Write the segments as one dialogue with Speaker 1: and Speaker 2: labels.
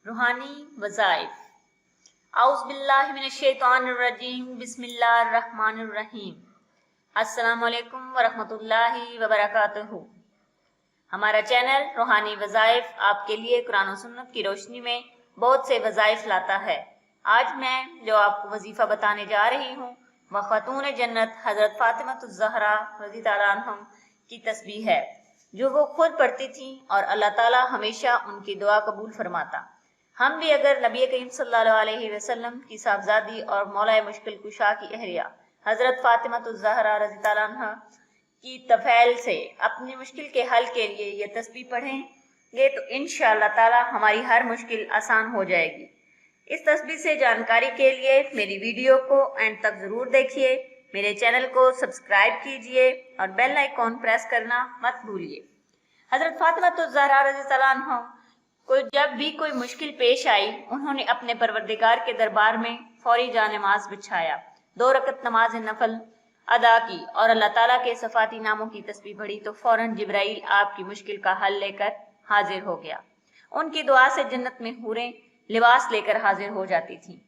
Speaker 1: रूहानी वज़ाइफ। औज़ु बिल्लाहि मिनश्शैतानिर्रजीम, बिस्मिल्लाहिर्रहमानिर्रहीम। अस्सलामु अलैकुम वरहमतुल्लाहि वबरकातुहू। हमारा चैनल रूहानी वज़ाइफ आपके लिए कुरान और सुन्नत की रोशनी में बहुत से वज़ाइफ लाता है। आज मैं जो आपको वजीफ़ा बताने जा रही हूँ वह ख़ातून जन्नत हज़रत फ़ातिमतुज़ ज़हरा रज़ी ताला अन्हा की तस्बीह है, जो वो खुद पढ़ती थी और अल्लाह ताला हमेशा उनकी दुआ कबूल फरमाता। हम भी अगर नबी करीम सल्लल्लाहु अलैहि वसल्लम की साहबजादी और मौला मुश्किल कुशा की अहलिया हज़रत फ़ातिमतुज़ ज़हरा रज़ी ताला अन्हा की तफ़ैल से अपनी मुश्किल के हल के लिए ये तस्बीह पढ़ेंगे तो इंशाअल्लाह ताला हमारी हर मुश्किल आसान हो जाएगी। इस तस्बीह से जानकारी के लिए मेरी वीडियो को एंड तक ज़रूर देखिए, मेरे चैनल को सब्सक्राइब कीजिए और बेल आइकॉन प्रेस करना मत भूलिए। हज़रत फ़ातिमतुज़ ज़हरा रज़ी ताला अन्हा को जब भी कोई मुश्किल पेश आई, उन्होंने अपने परवरदिगार के दरबार में फौरी जान-ए-नमाज बिछाया, 2 रकत नमाज नफल अदा की और अल्लाह ताला के सफ़ाती नामों की तस्बीह पढ़ी तो फौरन जिब्राइल आपकी मुश्किल का हल लेकर हाजिर हो गया। उनकी दुआ से जन्नत में हूरें लिबास लेकर हाजिर हो जाती थी।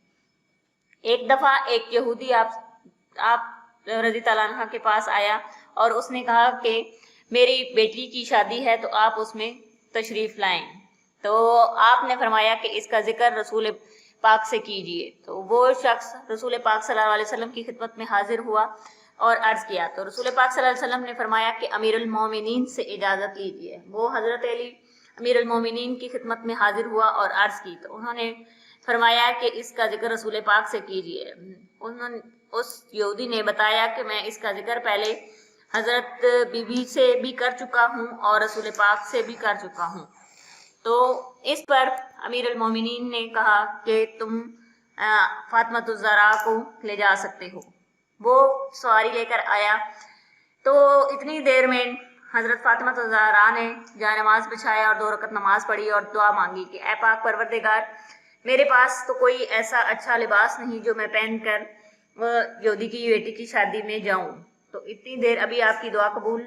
Speaker 1: एक दफ़ा एक यहूदी आप रज़ी ताला अन्हा के पास आया और उसने कहा कि मेरी बेटी की शादी है तो आप उसमें तशरीफ़ लाएं। तो आपने फरमाया कि इसका जिक्र रसूल पाक से कीजिए। तो वो शख्स रसूल पाक सल्लल्लाहु अलैहि वसल्लम की खिदमत में हाजिर हुआ और अर्ज़ किया तो रसूल पाक सल्लल्लाहु अलैहि वसल्लम ने फरमाया कि अमीरुल मोमिनीन से इजाज़त लीजिए। वो हज़रत अली अमीरुल मोमिनीन की खिदमत में हाजिर हुआ और अर्ज़ की तो उन्होंने फरमाया कि इसका जिक्र रसूल पाक से कीजिए। उन्होंने उस यहूदी ने बताया कि मैं इसका जिक्र पहले हज़रत बीबी से भी कर चुका हूँ और रसूल पाक से भी कर चुका हूँ। तो इस पर अमीरुल मोमिनीन ने कहा कि तुम फ़ातिमतुज़ ज़हरा को ले जा सकते हो। वो सवारी लेकर आया तो इतनी देर में हज़रत फ़ातिमतुज़ ज़हरा ने जाए नमाज बिछाया और 2 रकत नमाज पढ़ी और दुआ मांगी कि ऐ पाक परवरदिगार, मेरे पास तो कोई ऐसा अच्छा लिबास नहीं जो मैं पहनकर यहूदी की बेटी की शादी में जाऊं। तो इतनी देर अभी आपकी दुआ कबूल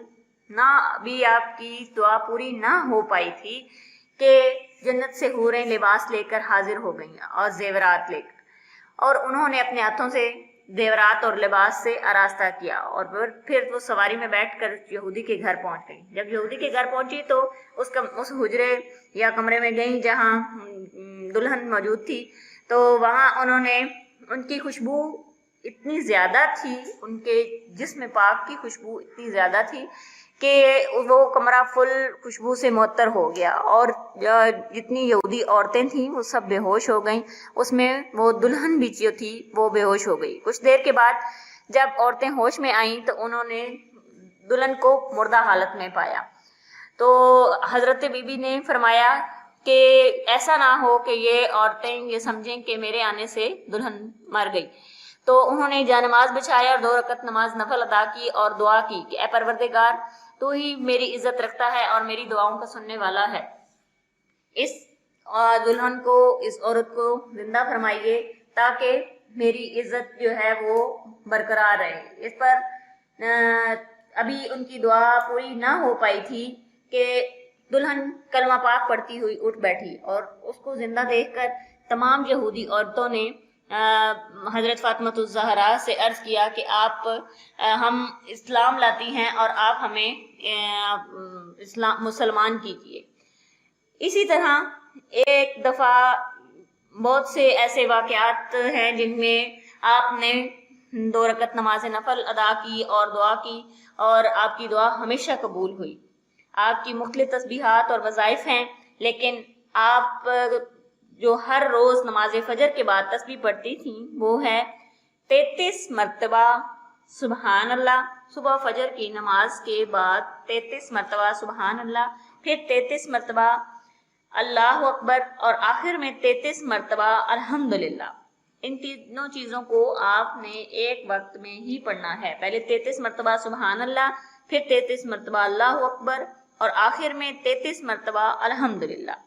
Speaker 1: ना अभी आपकी दुआ पूरी ना हो पाई थी कि जन्नत से हूरें लिबास लेकर हाजिर हो गईं और जेवरात लेकर, और उन्होंने अपने हाथों से जेवरात और लिबास से आरास्ता किया और फिर वो सवारी में बैठकर यहूदी के घर पहुंच गई। जब यहूदी के घर पहुंची तो उस हुजरे या कमरे में गई जहां दुल्हन मौजूद थी। तो वहां उन्होंने उनकी खुशबू इतनी ज़्यादा थी, उनके जिस्म पाक की खुशबू इतनी ज़्यादा थी कि वो कमरा फुल खुशबू से मुअत्तर हो गया और जितनी यहूदी औरतें थीं वो सब बेहोश हो गईं। उसमें वो दुल्हन भी जो थी वो बेहोश हो गई। कुछ देर के बाद जब औरतें होश में आईं तो उन्होंने दुल्हन को मुर्दा हालत में पाया। तो हज़रत बीबी ने फरमाया कि ऐसा ना हो कि ये औरतें ये समझें कि मेरे आने से दुल्हन मर गई। तो उन्होंने जानमाज बिछाया और 2 रकत नमाज नफल अदा की और दुआ की कि ऐ परवरदिगार, तू ही मेरी इज्जत रखता है और मेरी दुआओं का सुनने वाला है। इस दुल्हन को, इस औरत को जिंदा फरमाइए ताकि मेरी इज्जत जो है वो बरकरार रहे। इस पर अभी उनकी दुआ पूरी ना हो पाई थी कि दुल्हन कलमा पाक पढ़ती हुई उठ बैठी और उसको जिंदा देखकर तमाम यहूदी औरतों ने हज़रत फ़ातिमतुज़ ज़हरा से अर्ज़ किया कि हम इस्लाम लाती हैं और आप हमें मुसलमान कीजिए। इसी तरह एक दफ़ा बहुत से ऐसे वाक़यात हैं जिनमें आपने 2 रकत नमाज नफल अदा की और दुआ की और आपकी दुआ हमेशा कबूल हुई। आपकी मुख्तलिफ तस्बीहात और वज़ाइफ हैं, लेकिन आप जो हर रोज़ नमाज फजर के बाद तस्बीह पढ़ती थी वो है 33 मरतबा सुबहान अल्लाह। सुबह फजर की नमाज के बाद 33 मरतबा सुबहान अल्लाह, फिर 33 मरतबा अल्लाह अकबर और आखिर में 33 मरतबा अल्हम्दुलिल्लाह। इन तीनों चीज़ों को आपने एक वक्त में ही पढ़ना है। पहले 33 मरतबा सुबहान अल्लाह, फिर 33 मरतबा अल्लाह अकबर और आखिर में 33 मरतबा अल्हम्दुलिल्लाह।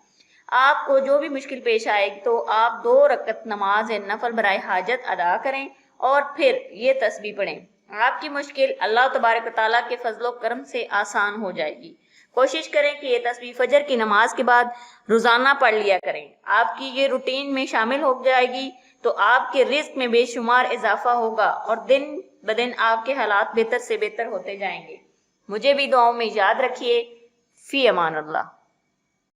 Speaker 1: आपको जो भी मुश्किल पेश आएगी तो आप 2 रकत नमाज नफल बराए हाजत अदा करें और फिर ये तस्बीह पढ़ें। आपकी मुश्किल अल्लाह तबारक व तआला के फजलो करम से आसान हो जाएगी। کوشش کریں کہ یہ تسبیح فجر کی نماز کے بعد روزانہ پڑھ لیا کریں. آپ کی یہ روٹین میں شامل ہو جائے گی تو آپ کے رزق میں بے شمار اضافہ ہوگا اور دن بدن آپ کے حالات بہتر سے بہتر ہوتے جائیں گے. مجھے بھی دعاؤں میں یاد رکھیے. فی امان اللہ.